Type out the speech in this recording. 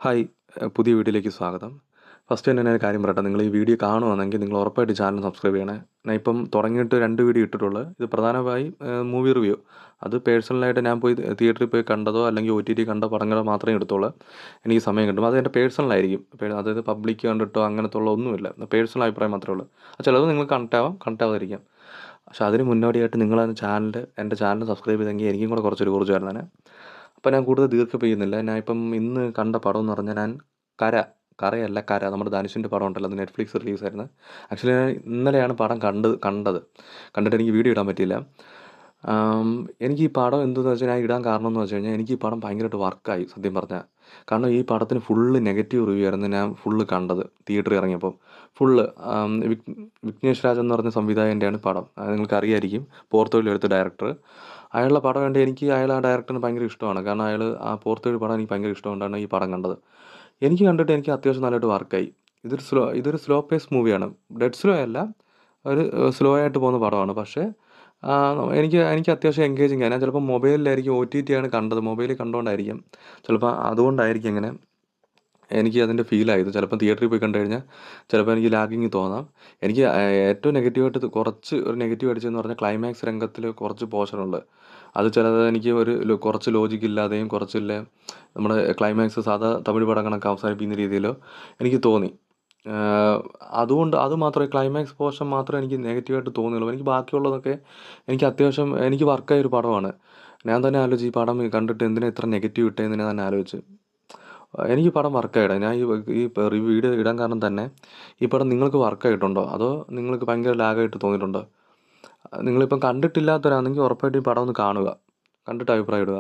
Hi പുതിയ വീഡിയോയിലേക്ക് സ്വാഗതം. ഫസ്റ്റ് തന്നെ ഞാനൊരു കാര്യം പറയട്ടെ. നിങ്ങൾ ഈ വീഡിയോ കാണുവാണെങ്കിൽ നിങ്ങൾ ഉറപ്പായിട്ട് ചാനൽ സബ്സ്ക്രൈബ് ചെയ്യണേ. ഞാൻ ഇപ്പം തുടങ്ങിയിട്ട് 2 വീഡിയോ ഇട്ടിട്ടുള്ളൂ. ഇത് പ്രധാനമായും മൂവി റിവ്യൂ. അത് പേഴ്സണലായിട്ട് ഞാൻ പോയി തിയേറ്ററിൽ പോയി കണ്ടതോ അല്ലെങ്കിൽ OTT കണ്ട പടങ്ങളോ മാത്രമേ എടുത്തുള്ളൂ. എനിക്ക് സമയം കിട്ടും. അത് എൻ്റെ പേഴ്സണലായിരിക്കും. അതായത് പബ്ലിക് കണ്ടിട്ടോ അങ്ങനത്തുള്ള ഒന്നുമില്ല. പേഴ്സണൽ അഭിപ്രായം മാത്രമേ ഉള്ളൂ. ചിലത് നിങ്ങൾക്ക് കണക്റ്റ് ആവാം, കണക്റ്റ് ആവാതിരിക്കാം. പക്ഷെ അതിന് മുന്നോടിയായിട്ട് നിങ്ങൾ എൻ്റെ ചാനൽ സബ്സ്ക്രൈബ് ചെയ്തെങ്കിൽ എനിക്കും കൂടെ കുറച്ചൊരു ഊർജ്ജമായിരുന്നേനെ. അപ്പോൾ ഞാൻ കൂടുതൽ ദീർഘിപ്പിക്കുന്നില്ല. ഞാനിപ്പം ഇന്ന് കണ്ട പടം എന്ന് പറഞ്ഞാൽ കര കറയല്ല കര നമ്മുടെ ധനുഷിൻ്റെ പടം ഉണ്ടല്ലോ, അത് നെറ്റ്ഫ്ലിക്സ് റിലീസായിരുന്നു. ആക്ച്വലി ഞാൻ ഇന്നലെയാണ് പടം കണ്ടിട്ട് എനിക്ക് വീഡിയോ ഇടാൻ പറ്റിയില്ല. എനിക്ക് ഈ പടം എന്തെന്ന് വെച്ചാൽ ഞാൻ ഇടാൻ കാരണം എന്ന് വെച്ച് കഴിഞ്ഞാൽ എനിക്ക് ഈ പടം ഭയങ്കരമായിട്ട് വർക്കായി സത്യം പറഞ്ഞാൽ. കാരണം ഈ പടത്തിന് ഫുള്ള് നെഗറ്റീവ് റിവ്യൂ ആയിരുന്നു ഞാൻ കണ്ടത് തിയേറ്ററിൽ ഇറങ്ങിയപ്പോൾ. ഫുള്ള് വിഘ്നേഷ് രാജ് എന്ന് പറഞ്ഞ സംവിധായകൻ്റെയാണ് പടം. അത് നിങ്ങൾക്ക് അറിയായിരിക്കും. പോർത്തുഗലിലെടുത്ത ഡയറക്ടർ. അയാളുടെ പടം കണ്ട് എനിക്ക് ആ ഡയറക്ടറിന് ഭയങ്കര ഇഷ്ടമാണ്. കാരണം ആ പോർത്തുഗൽ പടം എനിക്ക് ഭയങ്കര ഇഷ്ടമുകൊണ്ടാണ് ഈ പടം കണ്ടത്. എനിക്ക് കണ്ടിട്ട് എനിക്ക് അത്യാവശ്യം നല്ലതായിട്ട് വർക്കായി. ഇതൊരു സ്ലോ പേസ് മൂവിയാണ്. ഡെഡ് സ്ലോ അല്ല, ഒരു സ്ലോ ആയിട്ട് പോകുന്ന പടമാണ്. പക്ഷേ എനിക്ക് അത്യാവശ്യം എൻഗേജിങ് ആണ്. ഞാൻ ചിലപ്പോൾ മൊബൈലിലായിരിക്കും OTT ആണ് കണ്ടത്. മൊബൈലിൽ കണ്ടുകൊണ്ടായിരിക്കും. ചിലപ്പോൾ അതുകൊണ്ടായിരിക്കും ഇങ്ങനെ എനിക്ക് അതിൻ്റെ ഫീലായത്. ചിലപ്പോൾ തിയേറ്ററിൽ പോയി കണ്ടു കഴിഞ്ഞാൽ ചിലപ്പോൾ എനിക്ക് ലാഗിങ് തോന്നാം. എനിക്ക് ഏറ്റവും നെഗറ്റീവായിട്ട് ഒരു നെഗറ്റീവ് അടിച്ചതെന്ന് പറഞ്ഞാൽ ക്ലൈമാക്സ് രംഗത്തിൽ കുറച്ച് പോർഷനുണ്ട്. അത് ചിലത് എനിക്ക് കുറച്ച് ലോജിക്ക് ഇല്ലാതെയും കുറച്ചില്ല നമ്മുടെ ക്ലൈമാക്സ് സാധാ തമിഴ് പടം കണക്ക് അവസാനിപ്പിക്കുന്ന രീതിയിലോ എനിക്ക് തോന്നി. അത് മാത്രമേ ക്ലൈമാക്സ് പോർഷൻ മാത്രമേ എനിക്ക് നെഗറ്റീവായിട്ട് തോന്നിയുള്ളൂ. എനിക്ക് ബാക്കിയുള്ളതൊക്കെ എനിക്ക് അത്യാവശ്യം എനിക്ക് വർക്കായൊരു പടമാണ്. ഞാൻ തന്നെ ആലോചിച്ച് ഈ പടം കണ്ടിട്ട് എന്തിനാ ഇത്ര നെഗറ്റീവ് ഇട്ടതെന്ന് ഞാൻ തന്നെ ആലോചിച്ച്. എനിക്ക് പടം വർക്കായിടാം. ഞാൻ ഈ വീഡിയോ ഇടാൻ കാരണം തന്നെ ഈ പടം നിങ്ങൾക്ക് വർക്കായിട്ടുണ്ടോ അതോ നിങ്ങൾക്ക് ഭയങ്കര ലാഗായിട്ട് തോന്നിയിട്ടുണ്ടോ? നിങ്ങളിപ്പം കണ്ടിട്ടില്ലാത്തവരാണെങ്കിൽ ഉറപ്പായിട്ടും ഈ പടം ഒന്ന് കാണുക, കണ്ടിട്ട് അഭിപ്രായം ഇടുക.